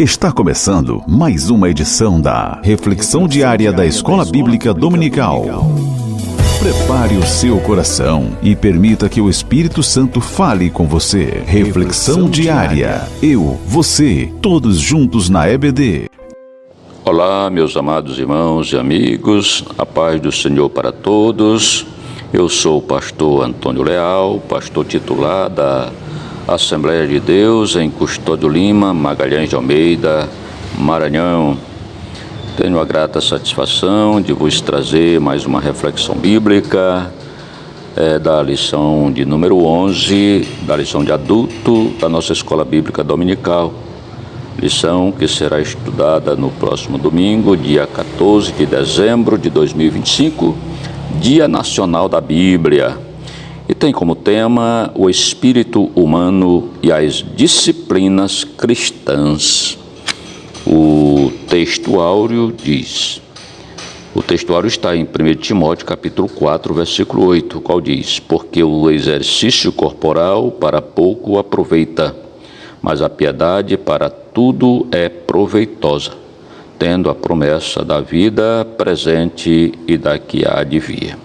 Está começando mais uma edição da Reflexão Diária da Escola Bíblica Dominical. Prepare o seu coração e permita que o Espírito Santo fale com você. Reflexão Diária. Eu, você, todos juntos na EBD. Olá, meus amados irmãos e amigos, a paz do Senhor para todos. Eu sou o pastor Antônio Leal, pastor titular da Assembleia de Deus em Custódio Lima, Magalhães de Almeida, Maranhão. Tenho a grata satisfação de vos trazer mais uma reflexão bíblica da lição de número 11, da lição de adulto da nossa Escola Bíblica Dominical. Lição que será estudada no próximo domingo, dia 14 de dezembro de 2025, Dia Nacional da Bíblia. E tem como tema o espírito humano e as disciplinas cristãs. O texto áureo diz, o texto áureo está em 1 Timóteo capítulo 4, versículo 8, o qual diz: porque o exercício corporal para pouco aproveita, mas a piedade para tudo é proveitosa, tendo a promessa da vida presente e da que há de vir.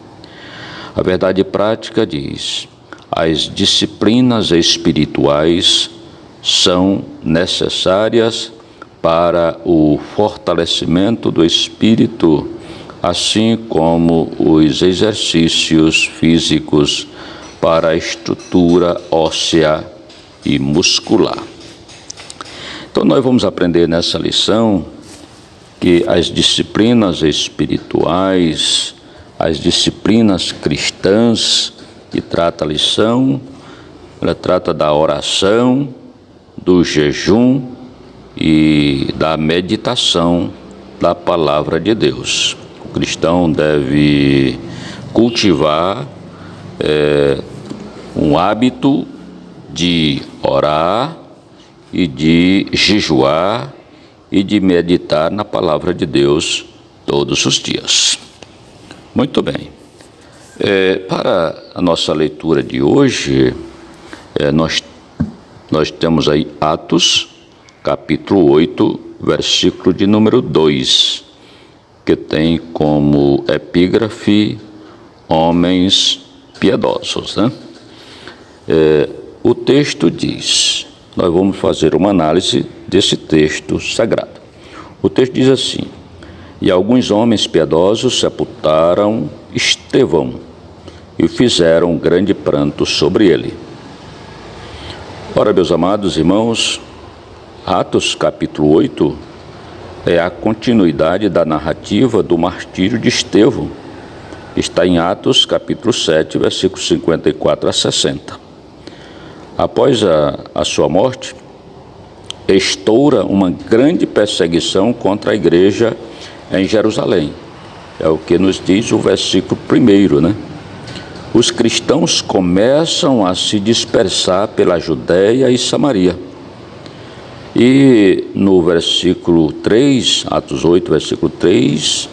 A verdade prática diz: as disciplinas espirituais são necessárias para o fortalecimento do espírito, assim como os exercícios físicos para a estrutura óssea e muscular. Então nós vamos aprender nessa lição que as disciplinas espirituais, as disciplinas cristãs que trata a lição, ela trata da oração, do jejum e da meditação da palavra de Deus. O cristão deve cultivar um hábito de orar e de jejuar e de meditar na palavra de Deus todos os dias. Muito bem. Para a nossa leitura de hoje, nós temos aí Atos, capítulo 8, versículo de número 2, que tem como epígrafe homens piedosos, né? O texto diz, nós vamos fazer uma análise desse texto sagrado. O texto diz assim: e alguns homens piedosos sepultaram Estevão e fizeram um grande pranto sobre ele. Ora, meus amados irmãos, Atos capítulo 8 é a continuidade da narrativa do martírio de Estevão. Está em Atos capítulo 7, versículos 54 a 60. Após a sua morte, estoura uma grande perseguição contra a igreja em Jerusalém. É o que nos diz o versículo 1, né? Os cristãos começam a se dispersar pela Judéia e Samaria. E no versículo 3, Atos 8, versículo 3,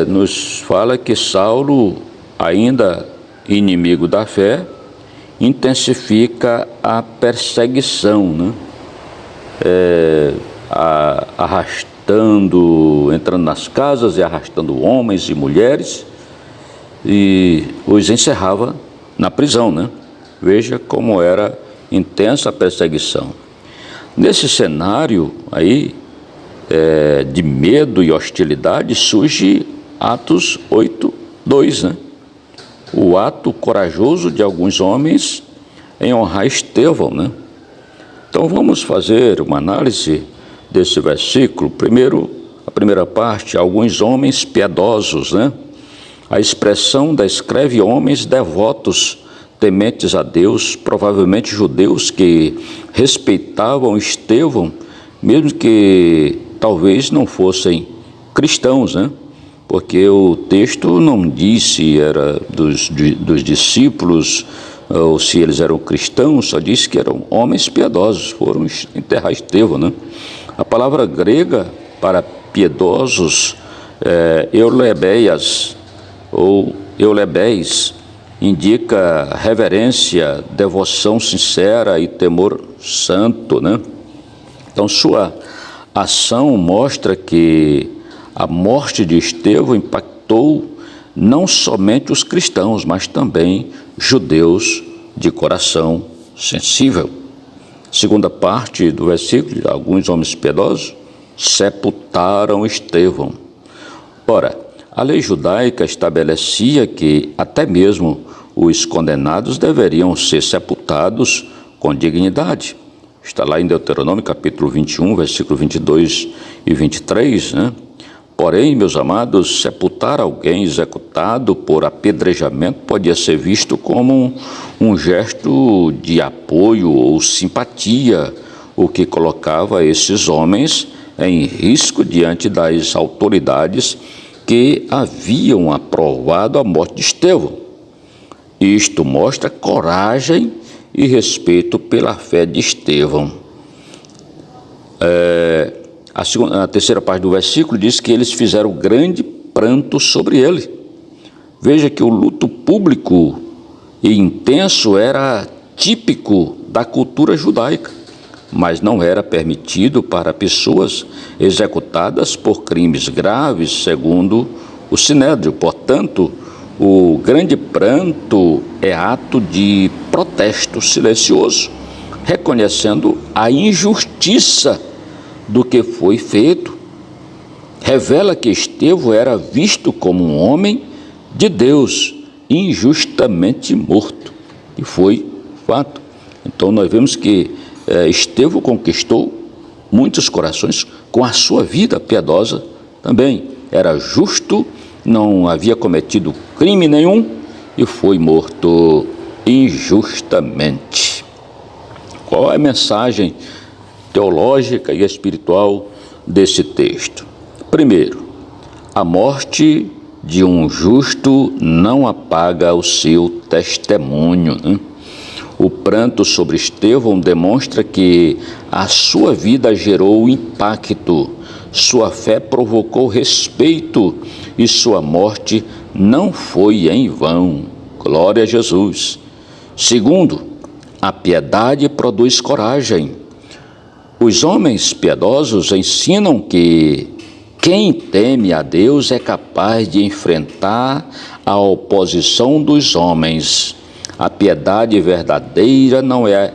nos fala que Saulo, ainda inimigo da fé, intensifica a perseguição, né? Entrando nas casas e arrastando homens e mulheres, e os encerrava na prisão, né? Veja como era intensa a perseguição. Nesse cenário aí, de medo e hostilidade, surge Atos 8, 2, né? O ato corajoso de alguns homens em honrar Estevão, né? Então vamos fazer uma análise desse versículo. Primeiro, a primeira parte, alguns homens piedosos, né? A expressão descreve homens devotos, tementes a Deus, provavelmente judeus que respeitavam Estevão, mesmo que talvez não fossem cristãos, né? Porque o texto não diz se era dos discípulos ou se eles eram cristãos, só diz que eram homens piedosos, foram enterrar Estevão, né? A palavra grega para piedosos eulebeias ou eulebés, indica reverência, devoção sincera e temor santo, né? Então, sua ação mostra que a morte de Estevão impactou não somente os cristãos, mas também judeus de coração sensível. Segunda parte do versículo, alguns homens piedosos sepultaram Estevão. Ora, a lei judaica estabelecia que até mesmo os condenados deveriam ser sepultados com dignidade. Está lá em Deuteronômio, capítulo 21, versículo 22 e 23, né? Porém, meus amados, sepultar alguém executado por apedrejamento podia ser visto como um gesto de apoio ou simpatia, o que colocava esses homens em risco diante das autoridades que haviam aprovado a morte de Estevão. Isto mostra coragem e respeito pela fé de Estevão. A terceira parte do versículo diz que eles fizeram grande pranto sobre ele. Veja que o luto público e intenso era típico da cultura judaica, mas não era permitido para pessoas executadas por crimes graves, segundo o Sinédrio. Portanto, o grande pranto é ato de protesto silencioso, reconhecendo a injustiça do que foi feito. Revela que Estevão era visto como um homem de Deus, injustamente morto, e foi fato. Então nós vemos que Estevão conquistou muitos corações com a sua vida piedosa também. Era justo, não havia cometido crime nenhum e foi morto injustamente. Qual é a mensagem teológica e espiritual desse texto? Primeiro, a morte de um justo não apaga o seu testemunho, né? O pranto sobre Estevão demonstra que a sua vida gerou impacto, sua fé provocou respeito e sua morte não foi em vão. Glória a Jesus. Segundo, a piedade produz coragem. Os homens piedosos ensinam que quem teme a Deus é capaz de enfrentar a oposição dos homens. A piedade verdadeira não é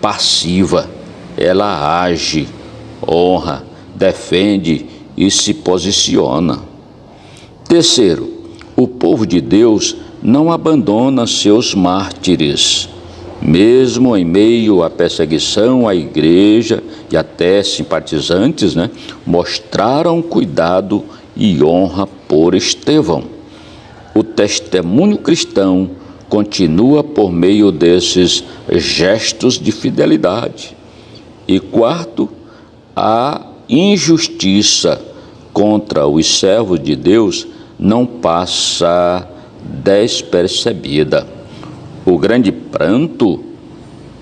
passiva, ela age, honra, defende e se posiciona. Terceiro, o povo de Deus não abandona seus mártires. Mesmo em meio à perseguição, a igreja e até simpatizantes, mostraram cuidado e honra por Estevão. O testemunho cristão continua por meio desses gestos de fidelidade. E quarto, a injustiça contra os servos de Deus não passa despercebida. O grande pranto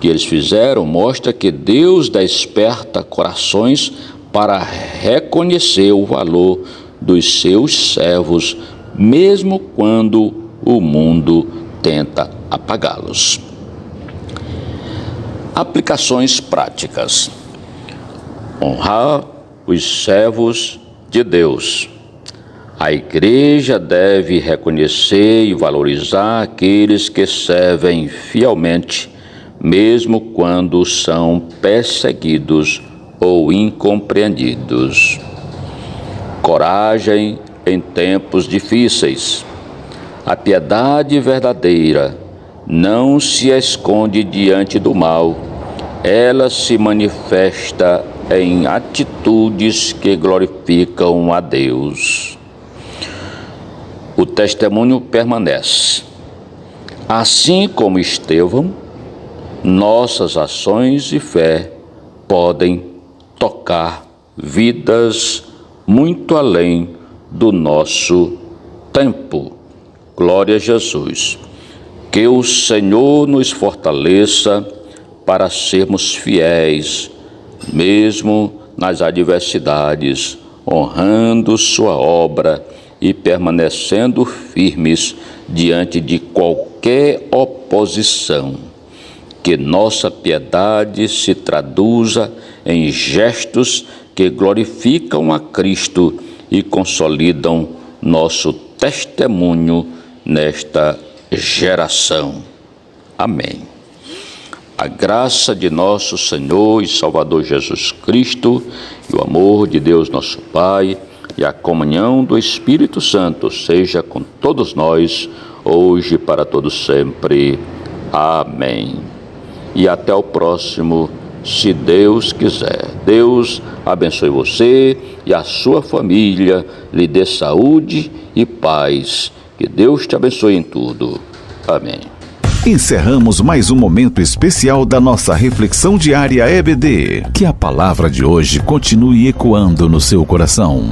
que eles fizeram mostra que Deus desperta corações para reconhecer o valor dos seus servos, mesmo quando o mundo tenta apagá-los. Aplicações práticas. Honrar os servos de Deus. A igreja deve reconhecer e valorizar aqueles que servem fielmente, mesmo quando são perseguidos ou incompreendidos. Coragem em tempos difíceis. A piedade verdadeira não se esconde diante do mal, ela se manifesta em atitudes que glorificam a Deus. O testemunho permanece. Assim como Estevão, nossas ações e fé podem tocar vidas muito além do nosso tempo. Glória a Jesus. Que o Senhor nos fortaleça para sermos fiéis, mesmo nas adversidades, honrando sua obra e permanecendo firmes diante de qualquer oposição. que nossa piedade se traduza em gestos que glorificam a Cristo e consolidam nosso testemunho nesta geração. Amém. A graça de nosso Senhor e Salvador Jesus Cristo, e o amor de Deus nosso Pai, e a comunhão do Espírito Santo seja com todos nós, hoje e para todos sempre. Amém. E até o próximo, se Deus quiser. Deus abençoe você e a sua família, lhe dê saúde e paz. Que Deus te abençoe em tudo. Amém. Encerramos mais um momento especial da nossa reflexão diária EBD. Que a palavra de hoje continue ecoando no seu coração.